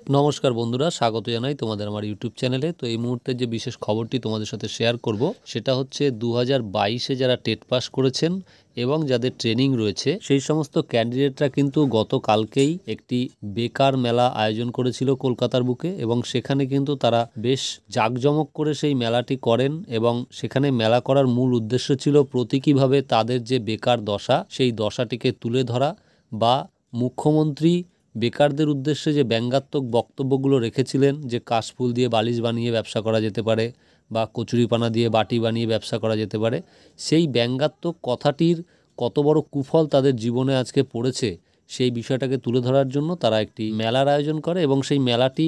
নমস্কার বন্ধুরা, স্বাগত জানাই তোমাদের আমার ইউটিউব চ্যানেলে। তো এই মুহূর্তে যে বিশেষ খবরটি তোমাদের সাথে শেয়ার করব সেটা হচ্ছে 2022-এ যারা টেট পাস করেছেন এবং যাদের ট্রেনিং রয়েছে সেই সমস্ত ক্যান্ডিডেটরা কিন্তু গতকালকেই একটি বেকার মেলা আয়োজন করেছিল কলকাতার বুকে, এবং সেখানে কিন্তু তারা বেশ জাঁকজমক করে সেই মেলাটি করেন। এবং সেখানে মেলা করার মূল উদ্দেশ্য ছিল প্রতীকীভাবে তাদের যে বেকার দশা সেই দশাটিকে তুলে ধরা, বা মুখ্যমন্ত্রী বেকারদের উদ্দেশ্যে যে ব্যঙ্গাত্মক বক্তব্যগুলো রেখেছিলেন, যে কাশফুল দিয়ে বালিশ বানিয়ে ব্যবসা করা যেতে পারে বা কচুরিপানা দিয়ে বাটি বানিয়ে ব্যবসা করা যেতে পারে, সেই ব্যঙ্গাত্মক কথাটির কত বড় কুফল তাদের জীবনে আজকে পড়েছে সেই বিষয়টাকে তুলে ধরার জন্য তারা একটি মেলার আয়োজন করে। এবং সেই মেলাটি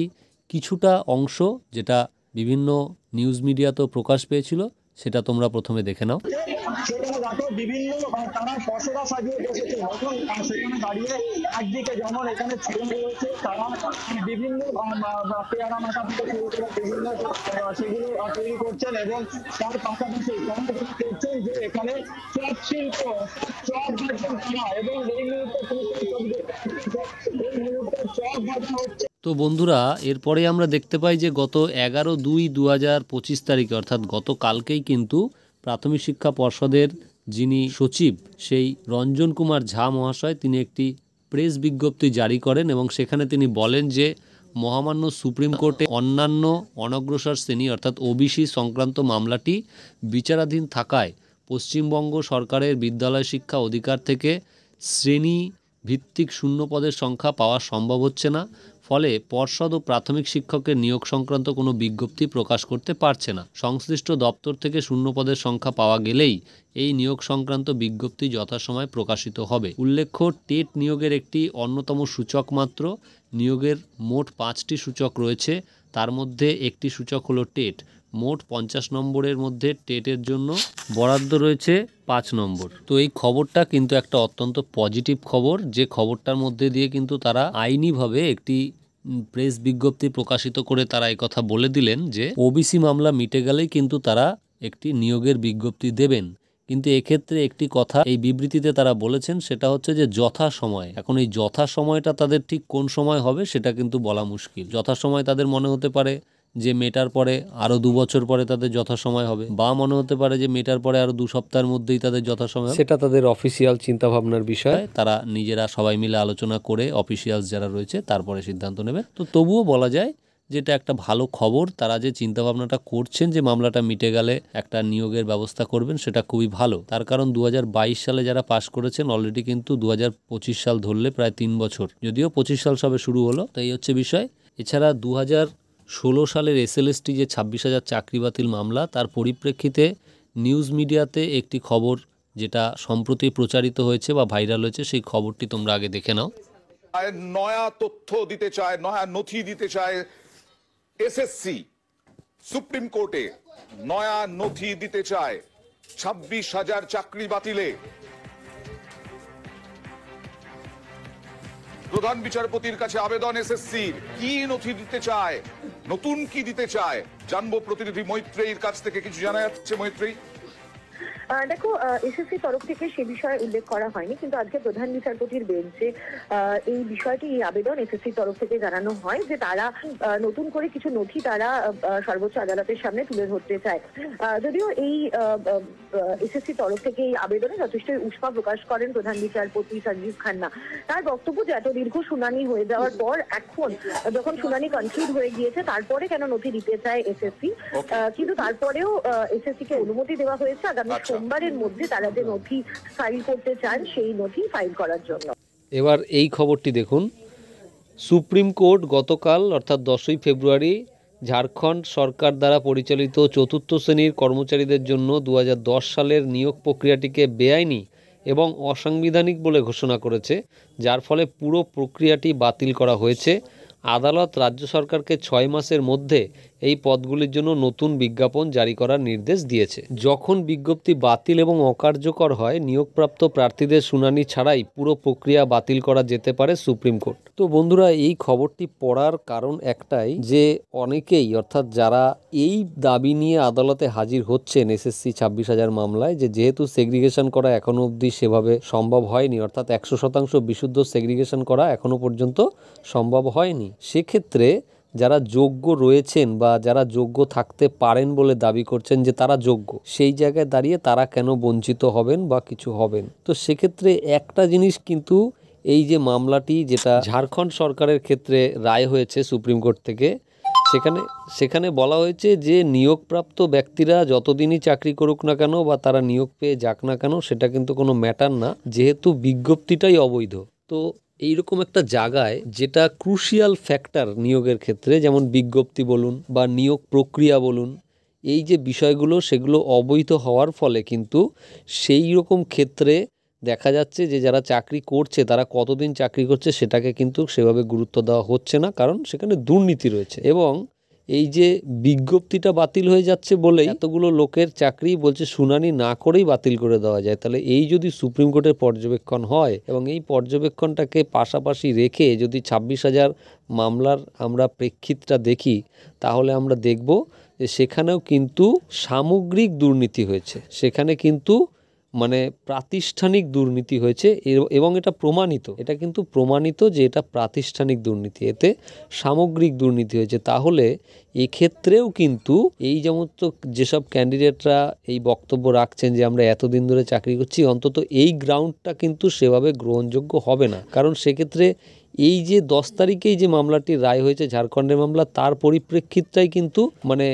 কিছুটা অংশ যেটা বিভিন্ন নিউজ মিডিয়াতেও প্রকাশ পেয়েছিল সেটা তোমরা প্রথমে দেখে নাও। বিভিন্ন তারা পশরা সাজিয়ে বসেছে, সেখানে দাঁড়িয়ে একদিকে যেমন এখানে ছেলে রয়েছে তারা বিভিন্ন পেয়ারা মাথা থেকে শুরু করে বিভিন্ন সেগুলো তৈরি করছেন, এবং তার পাশাপাশি করছেন যে এখানে চপ শিল্প চপ ভাজন করা, এবং এই মুহূর্তে চপ ভাজা হচ্ছে। তো বন্ধুরা, এরপরে আমরা দেখতে পাই যে গত 11/2/2025 তারিখে অর্থাৎ গতকালকেই কিন্তু প্রাথমিক শিক্ষা পর্ষদের যিনি সচিব সেই রঞ্জন কুমার ঝা মহাশয় তিনি একটি প্রেস বিজ্ঞপ্তি জারি করেন, এবং সেখানে তিনি বলেন যে মহামান্য সুপ্রিম কোর্টে অন্যান্য অনগ্রসর শ্রেণী অর্থাৎ ওবিসি সংক্রান্ত মামলাটি বিচারাধীন থাকায় পশ্চিমবঙ্গ সরকারের বিদ্যালয় শিক্ষা অধিকার থেকে শ্রেণী ভিত্তিক শূন্য পদের সংখ্যা পাওয়া সম্ভব হচ্ছে না, ফলে পর্ষদ ও প্রাথমিক শিক্ষকের নিয়োগ সংক্রান্ত কোনো বিজ্ঞপ্তি প্রকাশ করতে পারছে না। সংশ্লিষ্ট দপ্তর থেকে শূন্য পদের সংখ্যা পাওয়া গেলেই এই নিয়োগ সংক্রান্ত বিজ্ঞপ্তি যথাসময়ে প্রকাশিত হবে। উল্লেখ্য, টেট নিয়োগের একটি অন্যতম সূচক মাত্র। নিয়োগের মোট 5টি সূচক রয়েছে, তার মধ্যে একটি সূচক হলো টেট। মোট 50 নম্বরের মধ্যে টেটের জন্য বরাদ্দ রয়েছে 5 নম্বর। তো এই খবরটা কিন্তু একটা অত্যন্ত পজিটিভ খবর, যে খবরটার মধ্যে দিয়ে কিন্তু তারা আইনিভাবে একটি প্রেস বিজ্ঞপ্তি প্রকাশিত করে তারা এই কথা বলে দিলেন যে ওবিসি মামলা মিটে গেলেই কিন্তু তারা একটি নিয়োগের বিজ্ঞপ্তি দেবেন। কিন্তু এক্ষেত্রে একটি কথা এই বিবৃতিতে তারা বলেছেন, সেটা হচ্ছে যে যথা সময়। এখন এই যথা সময়টা তাদের ঠিক কোন সময় হবে সেটা কিন্তু বলা মুশকিল। যথা সময় তাদের মনে হতে পারে যে মেটার পরে আরো 2 বছর পরে তাদের যথাসময় হবে, বা মনে হতে পারে যে মেটার পরে আরো 2 সপ্তাহের মধ্যেই তাদের যথাসময় হবে। সেটা তাদের অফিসিয়াল চিন্তা ভাবনার বিষয়, তারা নিজেরা সবাই মিলে আলোচনা করে অফিসিয়ালস যারা রয়েছে তারপরে সিদ্ধান্ত নেবে। তো তবুও বলা যায় যেটা একটা ভালো খবর। তারা যে চিন্তা ভাবনাটা করছেন যে মামলাটা মিটে গেলে একটা নিয়োগের ব্যবস্থা করবেন, সেটা খুবই ভালো। তার কারণ 2022 সালে যারা পাশ করেছেন অলরেডি কিন্তু 2025 সাল ধরলে প্রায় 3 বছর, যদিও 25 সাল সবে শুরু হলো। তো এই হচ্ছে বিষয়। এছাড়া 2016 সালের SLST যে 26,000 চাকরি বাতিল মামলা, তার পরিপ্রেক্ষিতে নিউজ মিডিয়াতে একটি খবর যেটা সম্প্রতি প্রচারিত হয়েছে বা ভাইরাল হয়েছে, সেই খবরটি তোমরা আগে দেখে নাও। নয়া তথ্য দিতে চায়, নয়া নথি দিতে চায় SSC, সুপ্রিম কোর্টে নয়া নথি দিতে চায় 26,000 চাকরি বাতিলে। প্রধান বিচারপতির কাছে আবেদন SSCর, কি নথি দিতে চায়, নতুন কি দিতে চায় জানবো প্রতিনিধি মৈত্রেয়ীর কাছ থেকে। কিছু জানা যাচ্ছে মৈত্রেয়ী? দেখো, এসএসসি তরফ থেকে সে বিষয়ে উল্লেখ করা হয়নি, কিন্তু আজকে প্রধান বিচারপতির বেঞ্চে এই বিষয়টি, এই আবেদন এসএসসি তরফ থেকে জানানো হয় যে তারা নতুন করে কিছু নথি তারা সর্বোচ্চ আদালতের সামনে তুলে ধরতে চায়। যদিও এই এসএসসি তরফ থেকে এই আবেদনে যথেষ্ট উষ্মা প্রকাশ করেন প্রধান বিচারপতি সঞ্জীব খান্না। তার বক্তব্য যে এত দীর্ঘ শুনানি হয়ে যাওয়ার পর এখন যখন শুনানি কনক্লুড হয়ে গিয়েছে তারপরে কেন নথি দিতে চায় এসএসসি, কিন্তু তারপরেও এসএসসি কে অনুমতি দেওয়া হয়েছে আগামী সোমবারের মধ্যে তারা যে নথি ফাইল করতে চান সেই নথি ফাইল করার জন্য। এবার এই খবরটি দেখুন। সুপ্রিম কোর্ট গতকাল অর্থাৎ 10ই ফেব্রুয়ারি ঝাড়খণ্ড সরকার দ্বারা পরিচালিত চতুর্থ শ্রেণীর কর্মচারীদের জন্য 2010 সালের নিয়োগ প্রক্রিয়াটিকে বেআইনি এবং অসাংবিধানিক বলে ঘোষণা করেছে, যার ফলে পুরো প্রক্রিয়াটি বাতিল করা হয়েছে। আদালত রাজ্য সরকারকে 6 মাসের মধ্যে এই পদগুলির জন্য নতুন বিজ্ঞাপন জারি করার নির্দেশ দিয়েছে। যখন বিজ্ঞপ্তি বাতিল এবং অকার্যকর হয়, নিয়োগপ্রাপ্ত প্রার্থীদের শুনানি ছাড়াই পুরো প্রক্রিয়া বাতিল করা যেতে পারে সুপ্রিম কোর্ট। তো বন্ধুরা, এই খবরটি পড়ার কারণ একটাই, যে অনেকেই অর্থাৎ যারা এই দাবি নিয়ে আদালতে হাজির হচ্ছেন SSC 26,000 মামলায়, যে যেহেতু সেগ্রিগেশন করা এখনো অবধি সেভাবে সম্ভব হয়নি, অর্থাৎ 100% বিশুদ্ধ সেগ্রিগেশন করা এখনো পর্যন্ত সম্ভব হয়নি, হয়নি, সেক্ষেত্রে যারা যোগ্য রয়েছেন বা যারা যোগ্য থাকতে পারেন বলে দাবি করছেন যে তারা যোগ্য, সেই জায়গায় দাঁড়িয়ে তারা কেন বঞ্চিত হবেন বা কিছু হবেন। তো সেক্ষেত্রে একটা জিনিস কিন্তু এই যে মামলাটি যেটা ঝাড়খণ্ড সরকারের ক্ষেত্রে রায় হয়েছে সুপ্রিম কোর্ট থেকে, সেখানে বলা হয়েছে যে নিয়োগপ্রাপ্ত ব্যক্তিরা যতদিনই চাকরি করুক না কেন বা তারা নিয়োগ পেয়ে যাক না কেন, সেটা কিন্তু কোনো ম্যাটার না, যেহেতু বিজ্ঞপ্তিটাই অবৈধ। তো এইরকম একটা জায়গায় যেটা ক্রুশিয়াল ফ্যাক্টর নিয়োগের ক্ষেত্রে, যেমন বিজ্ঞপ্তি বলুন বা নিয়োগ প্রক্রিয়া বলুন, এই যে বিষয়গুলো সেগুলো অবৈধ হওয়ার ফলে কিন্তু সেই রকম ক্ষেত্রে দেখা যাচ্ছে যে যারা চাকরি করছে তারা কতদিন চাকরি করছে সেটাকে কিন্তু সেভাবে গুরুত্ব দেওয়া হচ্ছে না, কারণ সেখানে দুর্নীতি রয়েছে। এবং এই যে বিজ্ঞপ্তিটা বাতিল হয়ে যাচ্ছে বলেই এতগুলো লোকের চাকরি বলছে শুনানি না করেই বাতিল করে দেওয়া যায়। তাহলে এই যদি সুপ্রিম কোর্টের পর্যবেক্ষণ হয় এবং এই পর্যবেক্ষণটাকে পাশাপাশি রেখে যদি 26,000 মামলার আমরা প্রেক্ষিতটা দেখি, তাহলে আমরা দেখব যে সেখানেও কিন্তু সামগ্রিক দুর্নীতি হয়েছে, সেখানে কিন্তু মানে প্রাতিষ্ঠানিক দুর্নীতি হয়েছে এবং এটা প্রমাণিত, এটা কিন্তু প্রমাণিত যে এটা প্রাতিষ্ঠানিক দুর্নীতি, এতে সামগ্রিক দুর্নীতি হয়েছে। তাহলে এক্ষেত্রেও কিন্তু এই সমস্ত যেসব ক্যান্ডিডেটরা এই বক্তব্য রাখছেন যে আমরা এতদিন ধরে চাকরি করছি, অন্তত এই গ্রাউন্ডটা কিন্তু সেভাবে গ্রহণযোগ্য হবে না। কারণ সেক্ষেত্রে এই যে 10 তারিখেই যে মামলাটির রায় হয়েছে ঝাড়খণ্ডের মামলা, তার পরিপ্রেক্ষিতটাই কিন্তু মানে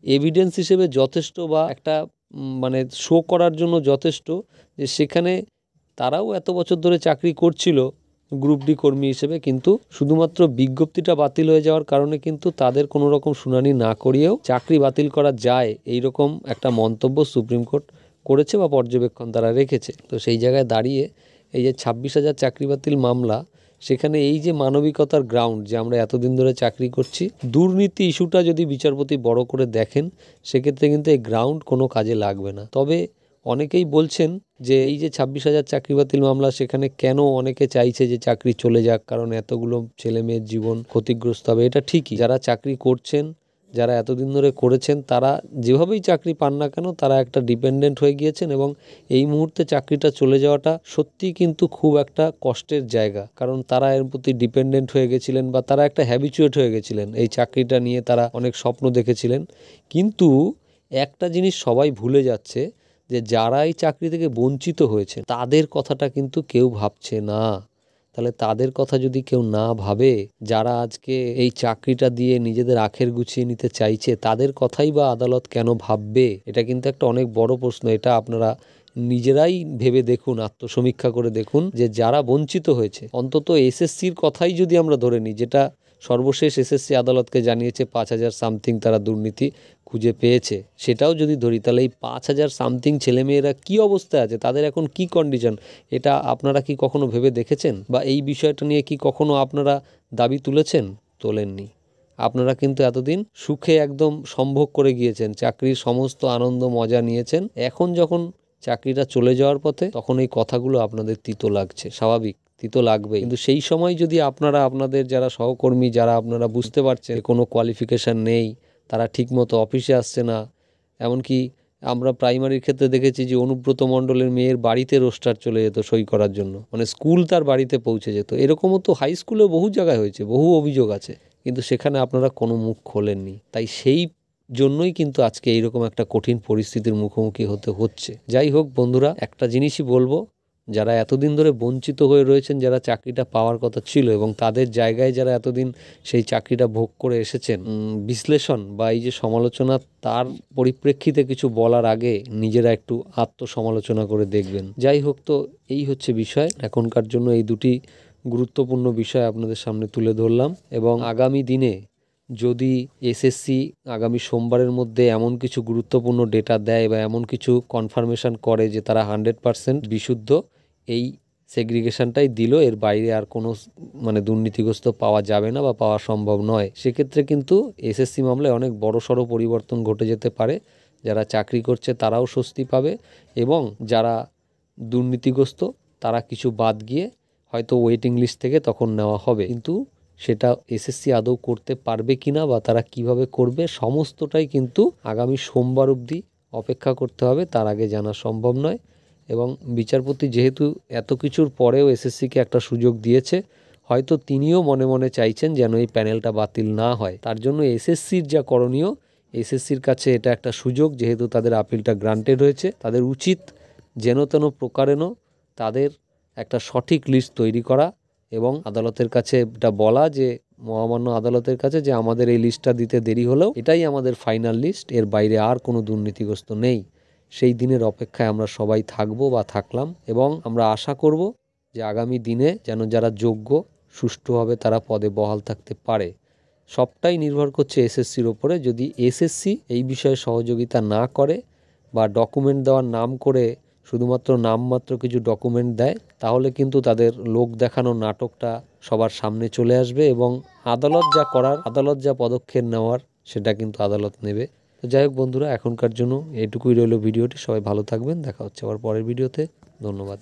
এভিডেন্স হিসেবে যথেষ্ট বা একটা মানে শো করার জন্য যথেষ্ট যে সেখানে তারাও এত বছর ধরে চাকরি করছিল গ্রুপ ডি কর্মী হিসেবে, কিন্তু শুধুমাত্র বিজ্ঞপ্তিটা বাতিল হয়ে যাওয়ার কারণে কিন্তু তাদের কোনো রকম শুনানি না করিয়েও চাকরি বাতিল করা যায়, এই রকম একটা মন্তব্য সুপ্রিম কোর্ট করেছে বা পর্যবেক্ষণ তারা রেখেছে। তো সেই জায়গায় দাঁড়িয়ে এই যে 26,000 চাকরি বাতিল মামলা, সেখানে এই যে মানবিকতার গ্রাউন্ড যে আমরা এতদিন ধরে চাকরি করছি, দুর্নীতি ইস্যুটা যদি বিচারপতি বড় করে দেখেন, সেক্ষেত্রে কিন্তু এই গ্রাউন্ড কোনো কাজে লাগবে না। তবে অনেকেই বলছেন যে এই যে 26,000 চাকরি বাতিল মামলা, সেখানে কেন অনেকে চাইছে যে চাকরি চলে যাক, কারণ এতগুলো ছেলে মেয়ের জীবন ক্ষতিগ্রস্ত হবে। এটা ঠিকই, যারা চাকরি করছেন, যারা এতদিন ধরে করেছেন, তারা যেভাবেই চাকরি পান না কেন তারা একটা ডিপেন্ডেন্ট হয়ে গিয়েছেন এবং এই মুহূর্তে চাকরিটা চলে যাওয়াটা সত্যিই কিন্তু খুব একটা কষ্টের জায়গা, কারণ তারা এর প্রতি ডিপেন্ডেন্ট হয়ে গেছিলেন বা তারা একটা হ্যাবিচুয়েট হয়ে গেছিলেন, এই চাকরিটা নিয়ে তারা অনেক স্বপ্ন দেখেছিলেন। কিন্তু একটা জিনিস সবাই ভুলে যাচ্ছে যে যারা এই চাকরি থেকে বঞ্চিত হয়েছে তাদের কথাটা কিন্তু কেউ ভাবছে না। তাহলে তাদের কথা যদি কেউ না ভাবে, যারা আজকে এই চাকরিটা দিয়ে নিজেদের আখের গুছিয়ে নিতে চাইছে, তাদের কথাই বা আদালত কেন ভাববে? এটা কিন্তু একটা অনেক বড় প্রশ্ন। এটা আপনারা নিজেরাই ভেবে দেখুন, আত্মসমীক্ষা করে দেখুন যে যারা বঞ্চিত হয়েছে, অন্তত এসএসসির কথাই যদি আমরা ধরে নিই, যেটা সর্বশেষ এসএসসি আদালতকে জানিয়েছে 5,000 সামথিং তারা দুর্নীতি খুঁজে পেয়েছে, সেটাও যদি ধরি, তাহলে এই 5,000 সামথিং ছেলেমেয়েরা কী অবস্থায় আছে, তাদের এখন কি কন্ডিশন, এটা আপনারা কি কখনো ভেবে দেখেছেন? বা এই বিষয়টা নিয়ে কি কখনো আপনারা দাবি তুলেছেন? তোলেননি। আপনারা কিন্তু এতদিন সুখে একদম সম্ভোগ করে গিয়েছেন, চাকরির সমস্ত আনন্দ মজা নিয়েছেন। এখন যখন চাকরিটা চলে যাওয়ার পথে, তখন এই কথাগুলো আপনাদের তিতো লাগছে, স্বাভাবিক, তিতো লাগবে। কিন্তু সেই সময় যদি আপনারা আপনাদের যারা সহকর্মী, যারা আপনারা বুঝতে পারছেন কোনো কোয়ালিফিকেশান নেই, তারা ঠিকমতো অফিসে আসছে না, এমনকি আমরা প্রাইমারির ক্ষেত্রে দেখেছি যে অনুব্রত মণ্ডলের মেয়ের বাড়িতে রোস্টার চলে যেত সই করার জন্য, মানে স্কুল তার বাড়িতে পৌঁছে যেত। এরকমও তো হাই স্কুলে বহু জায়গায় হয়েছে, বহু অভিযোগ আছে, কিন্তু সেখানে আপনারা কোনো মুখ খোলেননি। তাই সেই জন্যই কিন্তু আজকে এইরকম একটা কঠিন পরিস্থিতির মুখোমুখি হতে হচ্ছে। যাই হোক বন্ধুরা, একটা জিনিসই বলবো, যারা এতদিন ধরে বঞ্চিত হয়ে রয়েছেন, যারা চাকরিটা পাওয়ার কথা ছিল এবং তাদের জায়গায় যারা এতদিন সেই চাকরিটা ভোগ করে এসেছেন, বিশ্লেষণ বা এই যে সমালোচনা, তার পরিপ্রেক্ষিতে কিছু বলার আগে নিজেরা একটু আত্মসমালোচনা করে দেখবেন। যাই হোক, তো এই হচ্ছে বিষয় এখনকার জন্য। এই দুটি গুরুত্বপূর্ণ বিষয় আপনাদের সামনে তুলে ধরলাম এবং আগামী দিনে যদি এসএসসি আগামী সোমবারের মধ্যে এমন কিছু গুরুত্বপূর্ণ ডেটা দেয় বা এমন কিছু কনফার্মেশন করে যে তারা 100% বিশুদ্ধ এই সেগ্রিগেশনটাই দিল, এর বাইরে আর কোনো মানে দুর্নীতিগ্রস্ত পাওয়া যাবে না বা পাওয়া সম্ভব নয়, সেক্ষেত্রে কিন্তু এসএসসি মামলায় অনেক বড়সড় পরিবর্তন ঘটে যেতে পারে। যারা চাকরি করছে তারাও স্বস্তি পাবে এবং যারা দুর্নীতিগ্রস্ত তারা কিছু বাদ গিয়ে হয়তো ওয়েটিং লিস্ট থেকে তখন নেওয়া হবে। কিন্তু সেটা এসএসসি আদৌ করতে পারবে কিনা বা তারা কিভাবে করবে, সমস্তটাই কিন্তু আগামী সোমবার অবধি অপেক্ষা করতে হবে, তার আগে জানা সম্ভব নয়। এবং বিচারপতি যেহেতু এত কিছুর পরেও এসএসসিকে একটা সুযোগ দিয়েছে, হয়তো তিনিও মনে মনে চাইছেন যেন এই প্যানেলটা বাতিল না হয়। তার জন্য এসএসসির যা করণীয়, এসএসসির কাছে এটা একটা সুযোগ, যেহেতু তাদের আপিলটা গ্রান্টেড হয়েছে, তাদের উচিত যেন তেন প্রকারেণ তাদের একটা সঠিক লিস্ট তৈরি করা এবং আদালতের কাছে এটা বলা যে মহামান্য আদালতের কাছে যে আমাদের এই লিস্টটা দিতে দেরি হলেও এটাই আমাদের ফাইনাল লিস্ট, এর বাইরে আর কোনো দুর্নীতিগ্রস্ত নেই। সেই দিনের অপেক্ষায় আমরা সবাই থাকবো বা থাকলাম এবং আমরা আশা করব যে আগামী দিনে যেন যারা যোগ্য সুষ্ঠুভাবে তারা পদে বহাল থাকতে পারে। সবটাই নির্ভর করছে এসএসসির ওপরে। যদি এসএসসি এই বিষয়ে সহযোগিতা না করে বা ডকুমেন্ট দেওয়ার নাম করে শুধুমাত্র নামমাত্র কিছু ডকুমেন্ট দেয়, তাহলে কিন্তু তাদের লোক দেখানোর নাটকটা সবার সামনে চলে আসবে এবং আদালত যা করার, আদালত যা পদক্ষেপ নেওয়ার সেটা কিন্তু আদালত নেবে। তো যাই হোক বন্ধুরা, এখনকার জন্য এটুকুই রইল ভিডিওটি। সবাই ভালো থাকবেন, দেখা হচ্ছে আবার পরের ভিডিওতে। ধন্যবাদ।